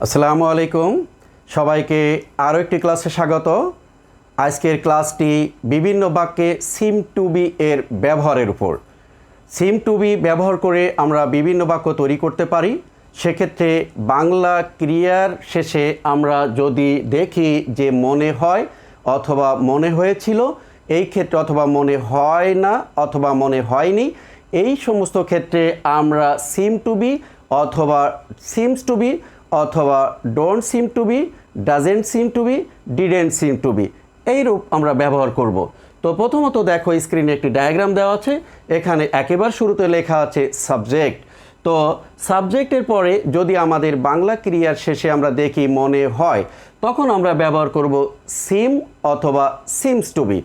আসসালামু আলাইকুম সবাইকে আরও একটি ক্লাসে স্বাগত। আজকের ক্লাসটি বিভিন্ন বাক্যে সিম টু বি এর ব্যবহারের উপর। সিম টু বি ব্যবহার করে আমরা বিভিন্ন বাক্য তৈরি করতে পারি। সেক্ষেত্রে বাংলা ক্রিয়ার শেষে আমরা যদি দেখি যে মনে হয় অথবা মনে হয়েছিল, এই ক্ষেত্রে অথবা মনে হয় না অথবা মনে হয়নি, এই সমস্ত ক্ষেত্রে আমরা সিম টু বি অথবা সিমস টু বি অথবা don't seem to be, doesn't seem to be, didn't seem to be এই রূপ আমরা ব্যবহার করব। তো প্রথমত দেখো স্ক্রিনে একটি ডায়াগ্রাম দেওয়া আছে। এখানে একেবারে শুরুতে লেখা আছে সাবজেক্ট। তো সাবজেক্টের পরে যদি আমাদের বাংলা ক্রিয়ার শেষে আমরা দেখি মনে হয়, তখন আমরা ব্যবহার করব সিম অথবা সিমস টু বি।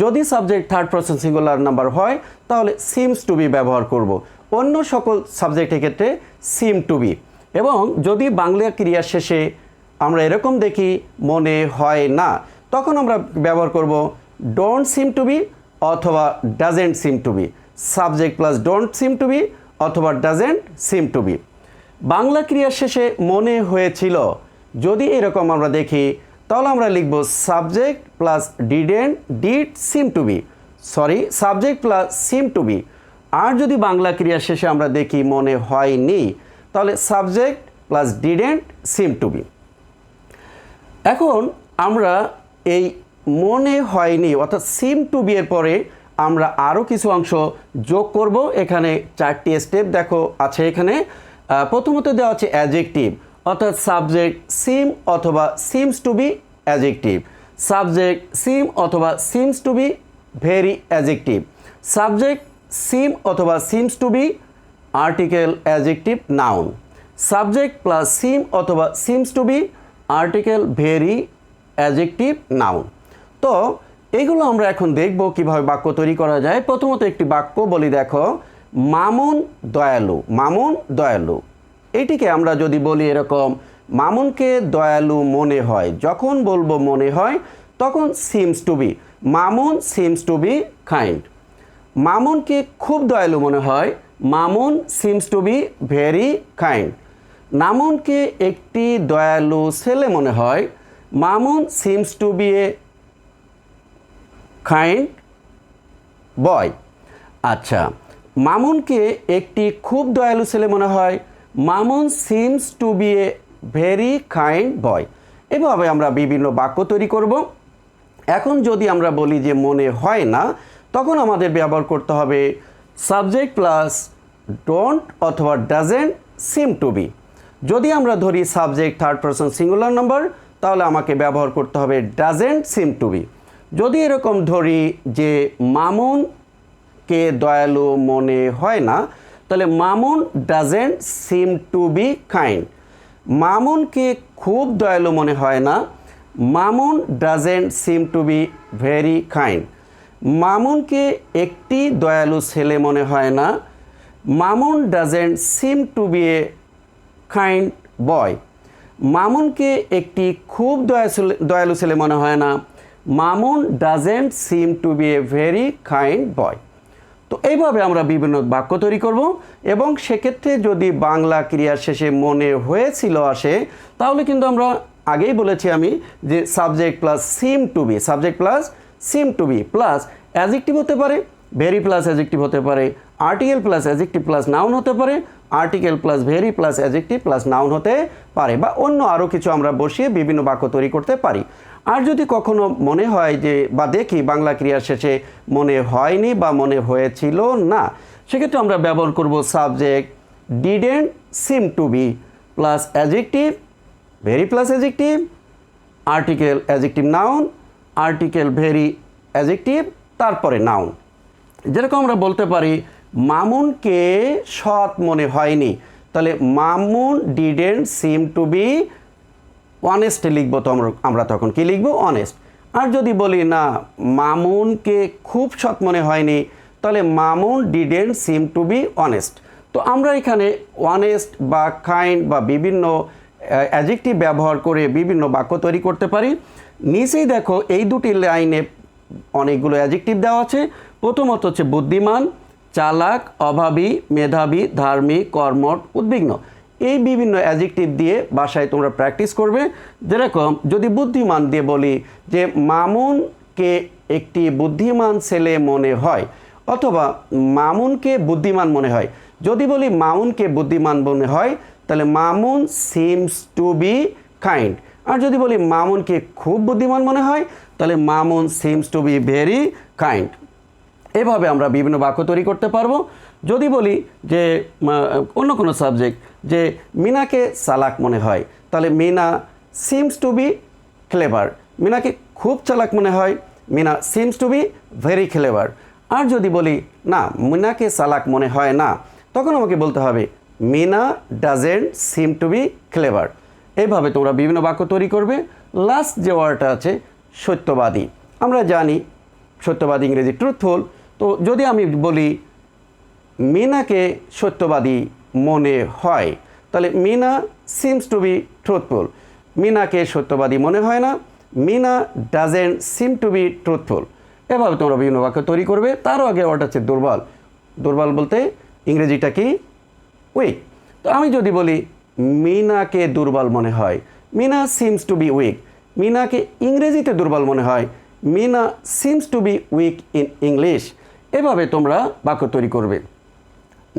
যদি subject third person singular number হয় তাহলে সিমস টু বি ব্যবহার করব। অন্য সকল সাবজেক্টের ক্ষেত্রে সিম টু বি। এবং যদি বাংলা ক্রিয়ার শেষে আমরা এরকম দেখি মনে হয় না, তখন আমরা ব্যবহার করব ডোন্ট সিম টু বি অথবা doesn't seem to be. Subject plus don't seem to be অথবা doesn't seem to be. Bangla ক্রিয়ার শেষে মনে হয়েছিল যদি এরকম আমরা দেখি, তাহলে আমরা লিখব subject plus did seem to be, subject plus seem to be. আর যদি বাংলা ক্রিয়ার শেষে আমরা দেখি মনে হয়নি, তাহলে subject plus didn't seem to be. এখন আমরা এই মনে হয়নি অর্থাৎ সিম টু বি এর পরে আমরা আরও কিছু অংশ যোগ করব। এখানে চারটি স্টেপ দেখো আছে। এখানে প্রথমত দেওয়া আছে অ্যাডজেক্টিভ, অর্থাৎ সাবজেক্ট সিম অথবা seems to be adjective, subject seem অথবা seems to be very adjective, subject seem অথবা seems to be article adjective noun, subject plus seem অথবা seems to be article very adjective noun. তো এইগুলো আমরা এখন দেখব কিভাবে বাক্য তৈরি করা যায়। প্রথমত একটি বাক্য বলি, দেখো মামুন দয়ালু। মামুন দয়ালু, এইটিকে আমরা যদি বলি এরকম, মামুনকে দয়ালু মনে হয়, যখন বলবো মনে হয় তখন seems to be, Mamun seems to be kind. মামুনকে খুব দয়ালু মনে হয়, Mamun seems to be very kind. মামুনকে একটি দয়ালু ছেলে মনে হয়, Mamun seems to be a kind boy. আচ্ছা, মামুনকে একটি খুব দয়ালু ছেলে মনে হয়, Mamun seems to be a very kind boy. এভাবে আমরা বিভিন্ন বাক্য তৈরি করব। এখন যদি আমরা বলি যে মনে হয় না, তখন আমাদের ব্যবহার করতে হবে সাবজেক্ট প্লাস ডোন্ট অথবা ডাজেন্ট সিম টু বি। যদি আমরা ধরি subject third person singular number, তাহলে আমাকে ব্যবহার করতে হবে ডাজেন্ট সিম টু বি। যদি এরকম ধরি যে মামুনকে দয়ালু মনে হয় না, তাহলে Mamun doesn't seem to be kind. মামুনকে খুব দয়ালু মনে হয় না, Mamun doesn't seem to be very kind. মামুনকে একটি দয়ালু ছেলে মনে হয় না, Mamun doesn't seem to be a kind boy. মামুনকে একটি খুব দয়ালু ছেলে মনে হয় না, Mamun doesn't seem to be a very kind boy. তো এইভাবে আমরা বিভিন্ন বাক্য তৈরি করব। এবং সেক্ষেত্রে যদি বাংলা ক্রিয়ার শেষে মনে হয়েছিল আসে, তাহলে কিন্তু আমরা আগেই বলেছি আমি যে subject plus seem to be, subject plus seem to be plus adjective হতে পারে, ভেরি প্লাস অ্যাডজেক্টিভ হতে পারে, article plus adjective plus noun হতে পারে, article plus very plus adjective plus noun হতে পারে, বা অন্য আরও কিছু আমরা বসিয়ে বিভিন্ন বাক্য তৈরি করতে পারি। আর যদি কখনো মনে হয় যে বা দেখি বাংলা ক্রিয়ার শেষে মনে হয়নি বা মনে হয়েছিল না, সেক্ষেত্রে আমরা ব্যবহার করব subject didn't seem to be plus adjective very plus adjective article adjective noun article very adjective তারপরে নাউন। যেরকম আমরা বলতে পারি মামুনকে সৎ মনে হয়নি, তাহলে Mamun didn't seem to be honest লিখবো। তো আমরা তখন কি লিখবো? অনেস্ট। আর যদি বলি না মামুনকে খুব সৎ মনে হয়নি, তাহলে Mamun didn't seem to be honest. তো আমরা এখানে অনেস্ট বা কাইন্ড বা বিভিন্ন অ্যাডজেক্টিভ ব্যবহার করে বিভিন্ন বাক্য তৈরি করতে পারি। নিচেই দেখো এই দুটি লাইনে অনেকগুলো অ্যাডজেক্টিভ দেওয়া আছে। প্রথমত হচ্ছে বুদ্ধিমান, চালাক, অভাবী, মেধাবী, ধার্মিক, কর্মঠ, উদ্বিগ্ন। এই বিভিন্ন অ্যাডজেক্টিভ দিয়ে বাসায় তোমরা প্র্যাকটিস করবে। যেরকম যদি বুদ্ধিমান দিয়ে বলি যে মামুনকে একটি বুদ্ধিমান ছেলে মনে হয়, অথবা মামুনকে বুদ্ধিমান মনে হয়। যদি বলি মামুনকে বুদ্ধিমান মনে হয়, তাহলে Mamun seems to be kind. আর যদি বলি মামুনকে খুব বুদ্ধিমান মনে হয়, তাহলে Mamun seems to be very kind. এভাবে আমরা বিভিন্ন বাক্য তৈরি করতে পারবো। যদি বলি যে অন্য কোনো সাবজেক্ট, যে মিনাকে চালাক মনে হয়, তাহলে Mina seems to be clever. মিনাকে খুব চালাক মনে হয়, Mina seems to be very clever. আর যদি বলি না, মিনাকে চালাক মনে হয় না, তখন আমাকে বলতে হবে Mina doesn't seem to be clever. এইভাবে তোমরা বিভিন্ন বাক্য তৈরি করবে। লাস্ট যে ওয়ার্ডটা আছে সত্যবাদী, আমরা জানি সত্যবাদী ইংরেজি ট্রুথফুল। তো যদি আমি বলি মিনাকে সত্যবাদী মনে হয়, তাহলে Mina seems to be truthful. মিনাকে সত্যবাদী মনে হয় না, Mina doesn't seem to be truthful. এভাবে তোমরা বিভিন্ন বাক্য তৈরি করবে। তারও আগে ওয়ার্ড হচ্ছে দুর্বল। দুর্বল বলতে ইংরেজিটা কি? উইক। তো আমি যদি বলি মিনাকে দুর্বল মনে হয়, Mina seems to be weak. মিনাকে ইংরেজিতে দুর্বল মনে হয়, Mina seems to be weak in English. এভাবে তোমরা বাক্য তৈরি করবে।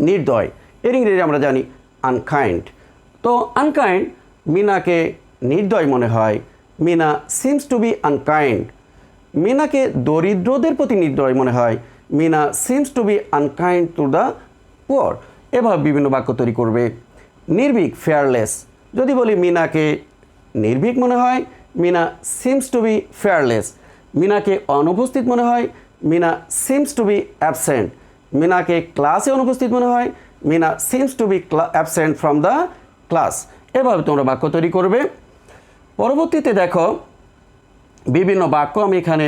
নির্দয়, এর ইংরেজি আমরা জানি আনকাইন্ড। তো আনকাইন্ড, মিনাকে নির্দয় মনে হয়, Mina seems to be unkind. মিনাকে দরিদ্রদের প্রতি নির্দয় মনে হয়, Mina seems to be unkind to the poor. এভাবে বিভিন্ন বাক্য তৈরি করবে। নির্ভীক, ফেয়ারলেস, যদি বলি মিনাকে নির্ভীক মনে হয়, Mina seems to be fearless. মিনাকে অনুপস্থিত মনে হয়, Mina seems to be absent. মিনাকে ক্লাসে অনুপস্থিত মনে হয়, Mina seems to be absent from the class. এভাবে তোমরা বাক্য তৈরি করবে। পরবর্তীতে দেখো বিভিন্ন বাক্য আমি এখানে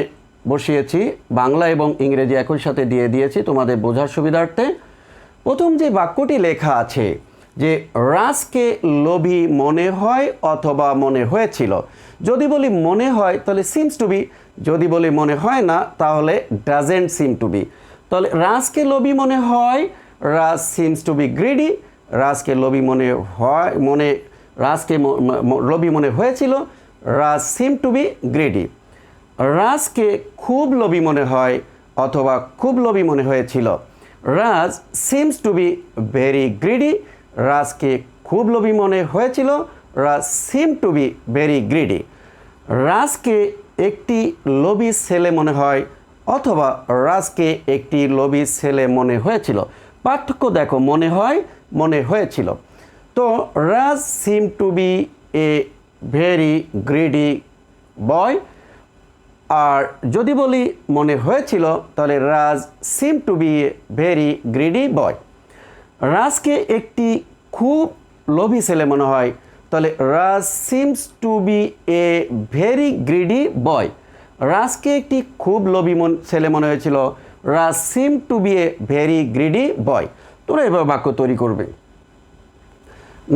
বসিয়েছি, বাংলা এবং ইংরেজি একই সাথে দিয়ে দিয়েছি তোমাদের বোঝার সুবিধার্থে। প্রথম যে বাক্যটি লেখা আছে যে রাজকে লোভী মনে হয় অথবা মনে হয়েছিল। যদি বলি মনে হয় তাহলে সিমস টু বি, যদি বলি মনে হয় না তাহলে ডাজেন্ট সিম টু বি। তাহলে রাজকে লোভী মনে হয়, Raj seems to be greedy. রাজকে লোভী মনে হয়, রাজকে লোভী মনে হয়েছিল, Raj seem to be greedy. রাজকে খুব লোভী মনে হয় অথবা খুব লোভী মনে হয়েছিল, Raj seems to be very greedy. রাজকে খুব লোভী মনে হয়েছিল, Raj seem to be very greedy. রাজকে একটি লোভী ছেলে মনে হয় অথবা রাজকে একটি লোভী ছেলে মনে হয়েছিল। পার্থক্য দেখো, মনে হয়, মনে হয়েছিল। তো Raj seem to be a very greedy boy. আর যদি বলি মনে হয়েছিল তাহলে Raj seem to be a very greedy boy. রাজকে একটি খুব লোভী ছেলে মনে হয়, তাহলে Raj seems to be a very greedy boy. রাজকে একটি খুব লোভী ছেলে মনে হয়েছিল, Raj seem to be a very greedy boy. তোমরা এভাবে বাক্য তৈরি করবে।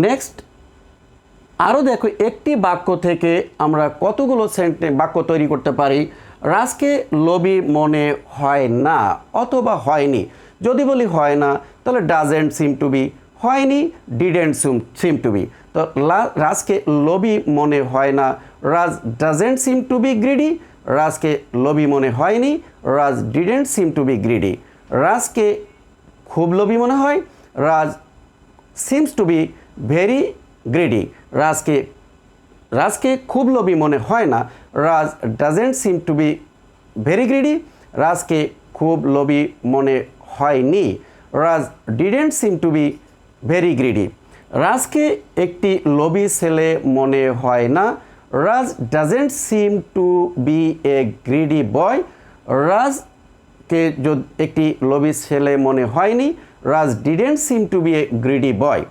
নেক্সট আরও দেখো, একটি বাক্য থেকে আমরা কতগুলো বাক্য তৈরি করতে পারি। রাজকে লোভী মনে হয় না অথবা হয়নি। যদি বলি হয় না তাহলে ডাজেন্ট সিম টু বি, হয়নি ডিডেন্ট সিম টু বি। তো রাজকে লোভী মনে হয় না, Raj doesn't seem to be greedy. রাজকে লোভী মনে হয়নি, Raj didn't seem to be greedy. রাজকে খুব লোভী মনে হয়, Raj seems to be very greedy. রাজকে খুব লোভী মনে হয় না, Raj doesn't seem to be very greedy. রাজকে খুব লোভী মনে হয়নি, Raj didn't seem to be very greedy. রাজকে একটি লোভী ছেলে মনে হয় না, Raj doesn't seem to be a greedy boy. রাজকে একটি লোভী ছেলে মনে হয়নি, Raj didn't seem to be a greedy boy.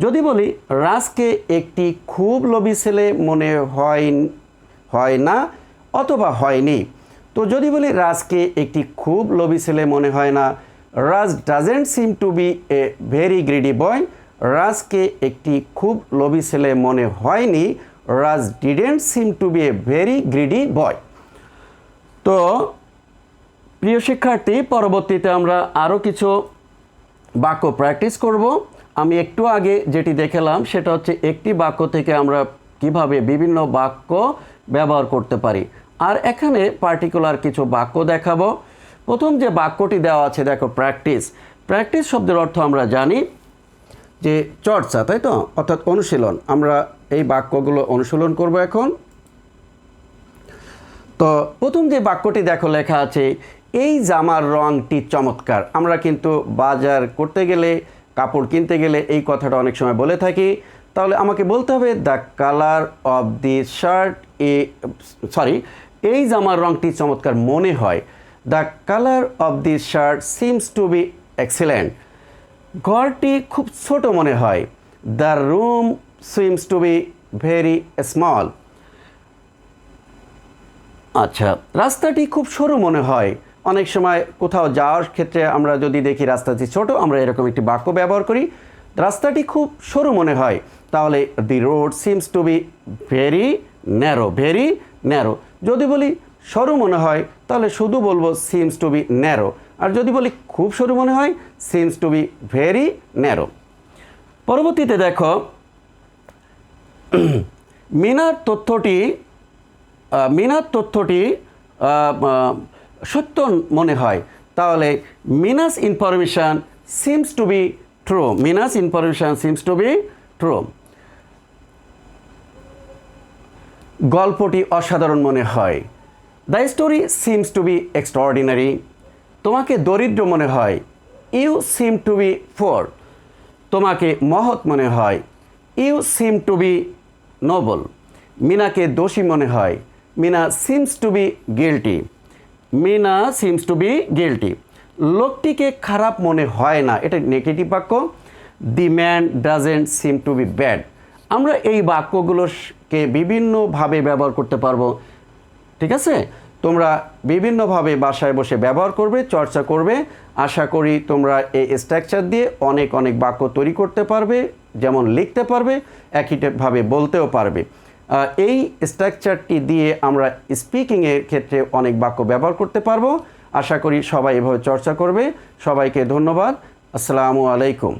যদি বলি রাজকে একটি খুব লোভী ছেলে মনে হয় না অথবা হয়নি। তো যদি বলি রাজকে একটি খুব লোভী ছেলে মনে হয় না, Raj doesn't seem to be a very greedy boy. রাজকে একটি খুব লোভী ছেলে মনে হয়নি, Raj didn't seem to be a very greedy boy. তো প্রিয় শিক্ষার্থী, পরবর্তীতে আমরা আরও কিছু বাক্য প্র্যাকটিস করব। আমি একটু আগে যেটি দেখালাম সেটা হচ্ছে একটি বাক্য থেকে আমরা কিভাবে বিভিন্ন বাক্য ব্যবহার করতে পারি। আর এখানে পার্টিকুলার কিছু বাক্য দেখাবো। প্রথম যে বাক্যটি দেওয়া আছে দেখো, প্র্যাকটিস। প্র্যাকটিস শব্দের অর্থ আমরা জানি যে চর্চা, তাই তো, অর্থাৎ অনুশীলন। আমরা এই বাক্যগুলো অনুশীলন করব এখন। তো প্রথম যে বাক্যটি দেখো লেখা আছে, এই জামার রঙটি চমৎকার। আমরা কিন্তু বাজার করতে গেলে, কাপড় কিনতে গেলে এই কথাটা অনেক সময় বলে থাকি। তাহলে আমাকে বলতে হবে the colour of the shirt এই জামার রঙটি চমৎকার মনে হয়। The colour of the shirt seems to be excellent. ঘরটি খুব ছোট মনে হয়। The room seems to be very small. আচ্ছা, রাস্তাটি খুব সরু মনে হয়। অনেক সময় কোথাও যাওয়ার ক্ষেত্রে আমরা যদি দেখি রাস্তাটি ছোট, আমরা এরকম একটি বাক্য ব্যবহার করি, রাস্তাটি খুব সরু মনে হয়। তাহলে the road seems to be very narrow, very narrow. যদি বলি সরু মনে হয় তাহলে শুধু বলবো সিমস টু বি ন্যারো। আর যদি বলি খুব সরু মনে হয়, seems to be very narrow. পরবর্তীতে দেখো, মিনার তথ্যটি সত্য মনে হয়। তাহলে Mina's information seems to be true. Mina's information seems to be true. গল্পটি অসাধারণ মনে হয়। The story seems to be extraordinary. তোমাকে দরিদ্র মনে হয়। You seem to be poor. তোমাকে মহৎ মনে হয়। You seem to be noble. মিনাকে দোষী মনে হয়। Mina seems to be guilty. Mina seems to be guilty. লোকটিকে খারাপ মনে হয় না, এটা নেগেটিভ বাক্য। The man doesn't seem to be bad. আমরা এই বাক্যগুলোকে বিভিন্নভাবে ব্যবহার করতে পারবো। ঠিক আছে, তোমরা বিভিন্নভাবে বাসায় বসে ব্যবহার করবে, চর্চা করবে। আশা করি তোমরা এই স্ট্রাকচার দিয়ে অনেক অনেক বাক্য তৈরি করতে পারবে, যেমন লিখতে পারবে, একইভাবে বলতেও পারবে। এই স্ট্রাকচারটি দিয়ে আমরা স্পিকিংয়ের ক্ষেত্রে অনেক বাক্য ব্যবহার করতে পারবো। আশা করি সবাই এভাবে চর্চা করবে। সবাইকে ধন্যবাদ। আসসালামু আলাইকুম।